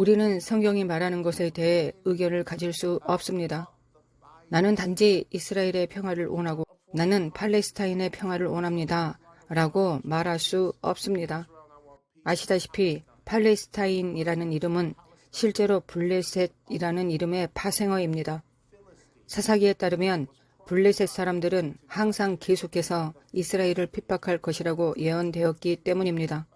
우리는 성경이 말하는 것에 대해 의견을 가질 수 없습니다. 나는 단지 이스라엘의 평화를 원하고 나는 팔레스타인의 평화를 원합니다. 라고 말할 수 없습니다. 아시다시피 팔레스타인이라는 이름은 실제로 블레셋이라는 이름의 파생어입니다. 사사기에 따르면 블레셋 사람들은 항상 계속해서 이스라엘을 핍박할 것이라고 예언되었기 때문입니다.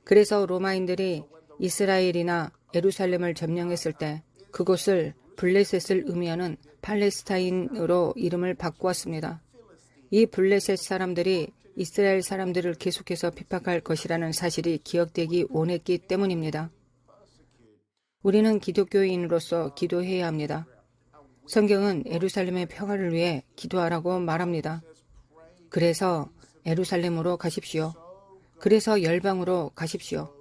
그래서 로마인들이 이스라엘이나 예루살렘을 점령했을 때 그곳을 블레셋을 의미하는 팔레스타인으로 이름을 바꾸었습니다. 이 블레셋 사람들이 이스라엘 사람들을 계속해서 핍박할 것이라는 사실이 기억되기 원했기 때문입니다. 우리는 기독교인으로서 기도해야 합니다. 성경은 예루살렘의 평화를 위해 기도하라고 말합니다. 그래서 예루살렘으로 가십시오. 그래서 열방으로 가십시오.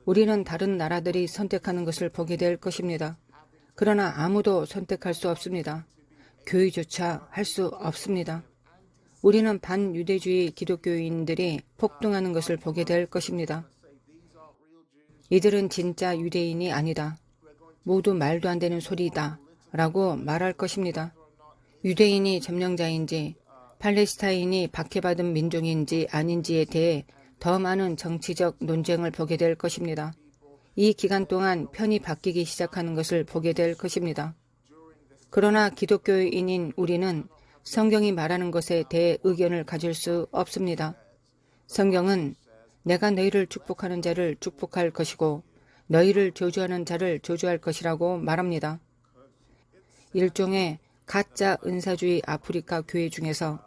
우리는 다른 나라들이 선택하는 것을 보게 될 것입니다. 그러나 아무도 선택할 수 없습니다. 교회조차 할 수 없습니다. 우리는 반유대주의 기독교인들이 폭동하는 것을 보게 될 것입니다. 이들은 진짜 유대인이 아니다. 모두 말도 안 되는 소리다. 라고 말할 것입니다. 유대인이 점령자인지 팔레스타인이 박해받은 민족인지 아닌지에 대해 더 많은 정치적 논쟁을 보게 될 것입니다. 이 기간 동안 편이 바뀌기 시작하는 것을 보게 될 것입니다. 그러나 기독교인인 우리는 성경이 말하는 것에 대해 의견을 가질 수 없습니다. 성경은 내가 너희를 축복하는 자를 축복할 것이고 너희를 저주하는 자를 저주할 것이라고 말합니다. 일종의 가짜 은사주의 아프리카 교회 중에서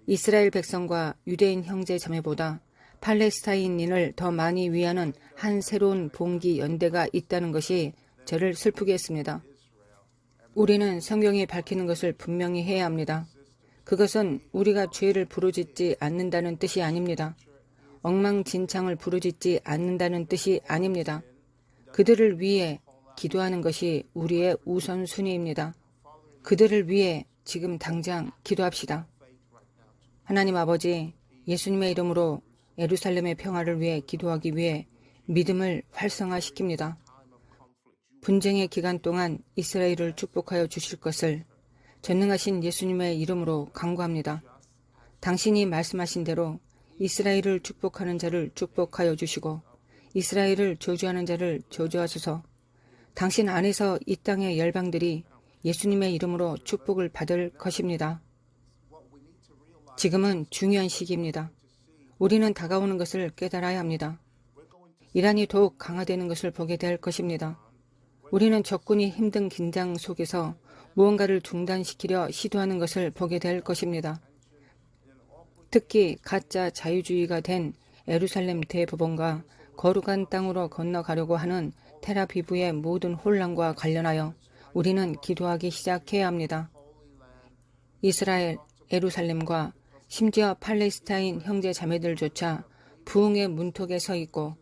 이스라엘 백성과 유대인 형제 자매보다 팔레스타인인을 더 많이 위하는 한 새로운 봉기 연대가 있다는 것이 저를 슬프게 했습니다. 우리는 성경이 밝히는 것을 분명히 해야 합니다. 그것은 우리가 죄를 부르짖지 않는다는 뜻이 아닙니다. 엉망진창을 부르짖지 않는다는 뜻이 아닙니다. 그들을 위해 기도하는 것이 우리의 우선순위입니다. 그들을 위해 지금 당장 기도합시다. 하나님 아버지, 예수님의 이름으로 예루살렘의 평화를 위해 기도하기 위해 믿음을 활성화시킵니다. 분쟁의 기간 동안 이스라엘을 축복하여 주실 것을 전능하신 예수님의 이름으로 간구합니다. 당신이 말씀하신 대로 이스라엘을 축복하는 자를 축복하여 주시고 이스라엘을 저주하는 자를 저주하소서. 당신 안에서 이 땅의 열방들이 예수님의 이름으로 축복을 받을 것입니다. 지금은 중요한 시기입니다. 우리는 다가오는 것을 깨달아야 합니다. 이란이 더욱 강화되는 것을 보게 될 것입니다. 우리는 적군이 힘든 긴장 속에서 무언가를 중단시키려 시도하는 것을 보게 될 것입니다. 특히 가짜 자유주의가 된 예루살렘 대법원과 거룩한 땅으로 건너가려고 하는 텔아비브의 모든 혼란과 관련하여 우리는 기도하기 시작해야 합니다. 이스라엘, 예루살렘과 심지어 팔레스타인 형제 자매들조차 부흥의 문턱에 서 있고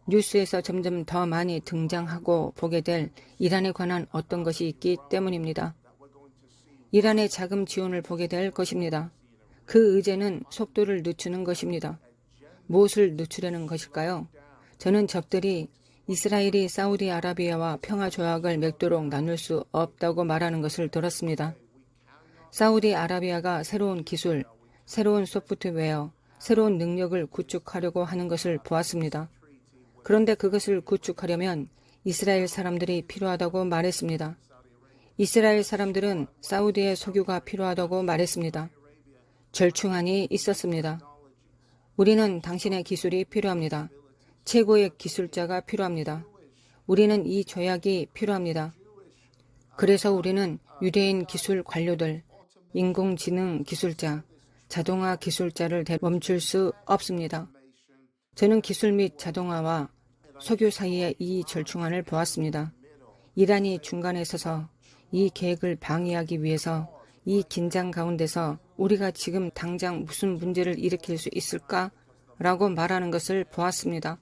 뉴스에서 점점 더 많이 등장하고 보게 될 이란에 관한 어떤 것이 있기 때문입니다. 이란의 자금 지원을 보게 될 것입니다. 그 의제는 속도를 늦추는 것입니다. 무엇을 늦추려는 것일까요? 저는 적들이 이스라엘이 사우디아라비아와 평화조약을 맺도록 나눌 수 없다고 말하는 것을 들었습니다. 사우디아라비아가 새로운 기술, 새로운 소프트웨어, 새로운 능력을 구축하려고 하는 것을 보았습니다. 그런데 그것을 구축하려면 이스라엘 사람들이 필요하다고 말했습니다. 이스라엘 사람들은 사우디의 석유가 필요하다고 말했습니다. 절충안이 있었습니다. 우리는 당신의 기술이 필요합니다. 최고의 기술자가 필요합니다. 우리는 이 조약이 필요합니다. 그래서 우리는 유대인 기술 관료들, 인공지능 기술자, 자동화 기술자를 멈출 수 없습니다. 저는 기술 및 자동화와 석유 사이의 이 절충안을 보았습니다. 이란이 중간에 서서 이 계획을 방해하기 위해서 이 긴장 가운데서 우리가 지금 당장 무슨 문제를 일으킬 수 있을까? 라고 말하는 것을 보았습니다.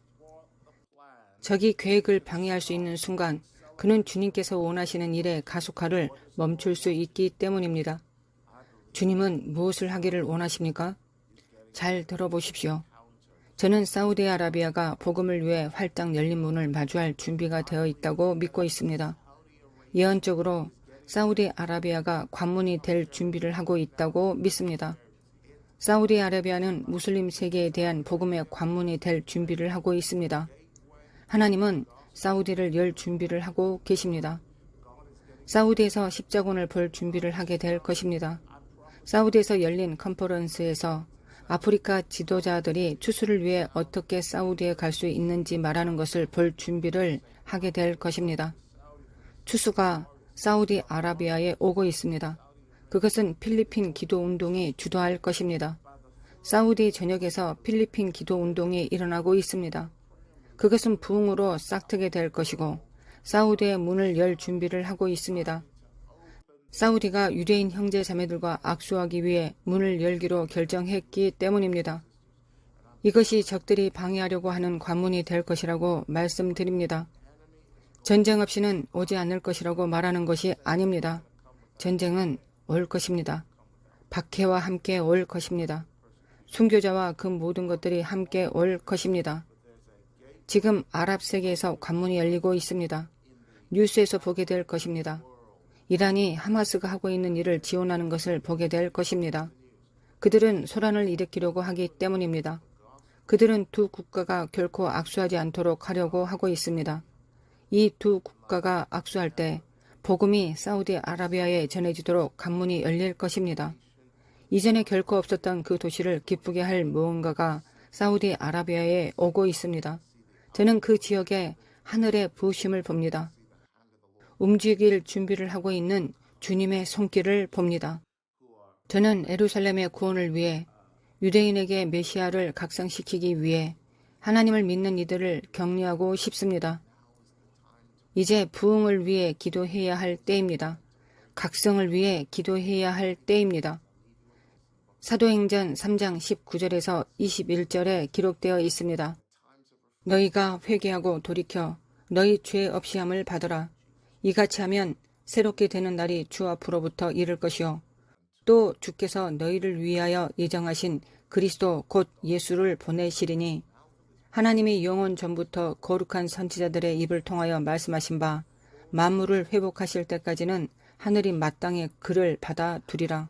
적이 계획을 방해할 수 있는 순간 그는 주님께서 원하시는 일의 가속화를 멈출 수 있기 때문입니다. 주님은 무엇을 하기를 원하십니까? 잘 들어보십시오. 저는 사우디아라비아가 복음을 위해 활짝 열린 문을 마주할 준비가 되어 있다고 믿고 있습니다. 예언적으로 사우디아라비아가 관문이 될 준비를 하고 있다고 믿습니다. 사우디아라비아는 무슬림 세계에 대한 복음의 관문이 될 준비를 하고 있습니다. 하나님은 사우디를 열 준비를 하고 계십니다. 사우디에서 십자군을 볼 준비를 하게 될 것입니다. 사우디에서 열린 컨퍼런스에서 아프리카 지도자들이 추수를 위해 어떻게 사우디에 갈 수 있는지 말하는 것을 볼 준비를 하게 될 것입니다. 추수가 사우디아라비아에 오고 있습니다. 그것은 필리핀 기도운동이 주도할 것입니다. 사우디 전역에서 필리핀 기도운동이 일어나고 있습니다. 그것은 부흥으로 싹트게 될 것이고 사우디의 문을 열 준비를 하고 있습니다. 사우디가 유대인 형제 자매들과 악수하기 위해 문을 열기로 결정했기 때문입니다. 이것이 적들이 방해하려고 하는 관문이 될 것이라고 말씀드립니다. 전쟁 없이는 오지 않을 것이라고 말하는 것이 아닙니다. 전쟁은 올 것입니다. 박해와 함께 올 것입니다. 순교자와 그 모든 것들이 함께 올 것입니다. 지금 아랍 세계에서 관문이 열리고 있습니다. 뉴스에서 보게 될 것입니다. 이란이 하마스가 하고 있는 일을 지원하는 것을 보게 될 것입니다. 그들은 소란을 일으키려고 하기 때문입니다. 그들은 두 국가가 결코 악수하지 않도록 하려고 하고 있습니다. 이 두 국가가 악수할 때 복음이 사우디아라비아에 전해지도록 관문이 열릴 것입니다. 이전에 결코 없었던 그 도시를 기쁘게 할 무언가가 사우디아라비아에 오고 있습니다. 저는 그 지역에 하늘의 부으심을 봅니다. 움직일 준비를 하고 있는 주님의 손길을 봅니다. 저는 예루살렘의 구원을 위해 유대인에게 메시아를 각성시키기 위해 하나님을 믿는 이들을 격려하고 싶습니다. 이제 부흥을 위해 기도해야 할 때입니다. 각성을 위해 기도해야 할 때입니다. 사도행전 3장 19절에서 21절에 기록되어 있습니다. 너희가 회개하고 돌이켜 너희 죄 없이함을 받으라. 이같이 하면 새롭게 되는 날이 주 앞으로부터 이를 것이요 또 주께서 너희를 위하여 예정하신 그리스도 곧 예수를 보내시리니 하나님이 영원 전부터 거룩한 선지자들의 입을 통하여 말씀하신 바 만물을 회복하실 때까지는 하늘이 마땅히 그를 받아두리라.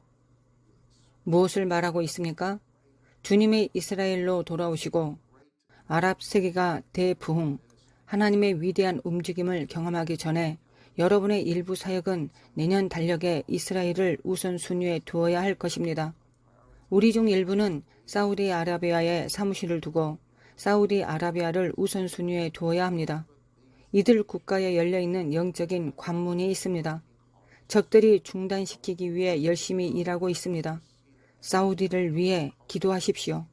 무엇을 말하고 있습니까? 주님의 이스라엘로 돌아오시고 아랍 세계가 대부흥, 하나님의 위대한 움직임을 경험하기 전에 여러분의 일부 사역은 내년 달력에 이스라엘을 우선순위에 두어야 할 것입니다. 우리 중 일부는 사우디아라비아에 사무실을 두고 사우디아라비아를 우선순위에 두어야 합니다. 이들 국가에 열려있는 영적인 관문이 있습니다. 적들이 중단시키기 위해 열심히 일하고 있습니다. 사우디를 위해 기도하십시오.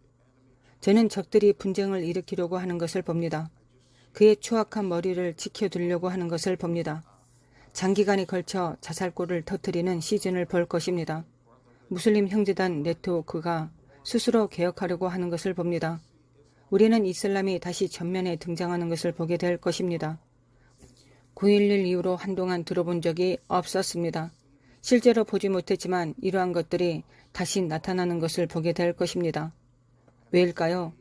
저는 적들이 분쟁을 일으키려고 하는 것을 봅니다. 그의 추악한 머리를 지켜두려고 하는 것을 봅니다. 장기간에 걸쳐 자살골을 터뜨리는 시즌을 볼 것입니다. 무슬림 형제단 네트워크가 스스로 개혁하려고 하는 것을 봅니다. 우리는 이슬람이 다시 전면에 등장하는 것을 보게 될 것입니다. 9.11 이후로 한동안 들어본 적이 없었습니다. 실제로 보지 못했지만 이러한 것들이 다시 나타나는 것을 보게 될 것입니다. 왜일까요?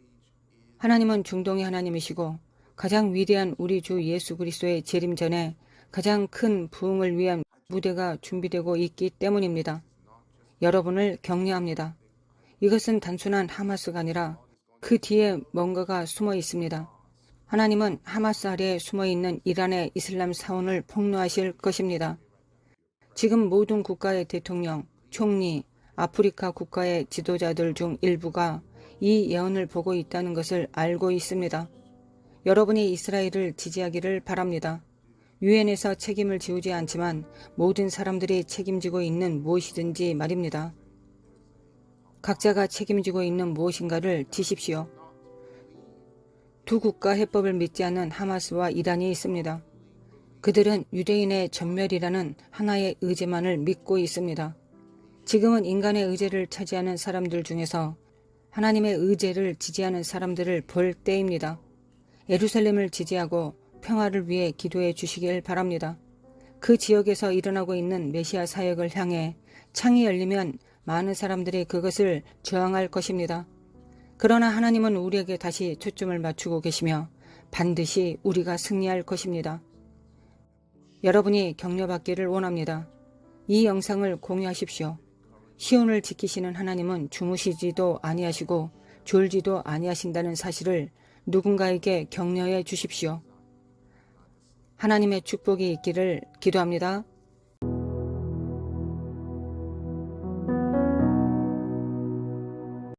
하나님은 중동의 하나님이시고 가장 위대한 우리 주 예수 그리스도의 재림 전에 가장 큰 부흥을 위한 무대가 준비되고 있기 때문입니다. 여러분을 격려합니다. 이것은 단순한 하마스가 아니라 그 뒤에 뭔가가 숨어 있습니다. 하나님은 하마스 아래에 숨어있는 이란의 이슬람 사원을 폭로하실 것입니다. 지금 모든 국가의 대통령, 총리, 아프리카 국가의 지도자들 중 일부가 이 예언을 보고 있다는 것을 알고 있습니다. 여러분이 이스라엘을 지지하기를 바랍니다. 유엔에서 책임을 지우지 않지만 모든 사람들이 책임지고 있는 무엇이든지 말입니다. 각자가 책임지고 있는 무엇인가를 지십시오. 두 국가 해법을 믿지 않는 하마스와 이란이 있습니다. 그들은 유대인의 전멸이라는 하나의 의제만을 믿고 있습니다. 지금은 인간의 의제를 차지하는 사람들 중에서 하나님의 의제를 지지하는 사람들을 볼 때입니다. 예루살렘을 지지하고 평화를 위해 기도해 주시길 바랍니다. 그 지역에서 일어나고 있는 메시아 사역을 향해 창이 열리면 많은 사람들이 그것을 저항할 것입니다. 그러나 하나님은 우리에게 다시 초점을 맞추고 계시며 반드시 우리가 승리할 것입니다. 여러분이 격려받기를 원합니다. 이 영상을 공유하십시오. 시온을 지키시는 하나님은 주무시지도 아니하시고 졸지도 아니하신다는 사실을 누군가에게 격려해 주십시오. 하나님의 축복이 있기를 기도합니다.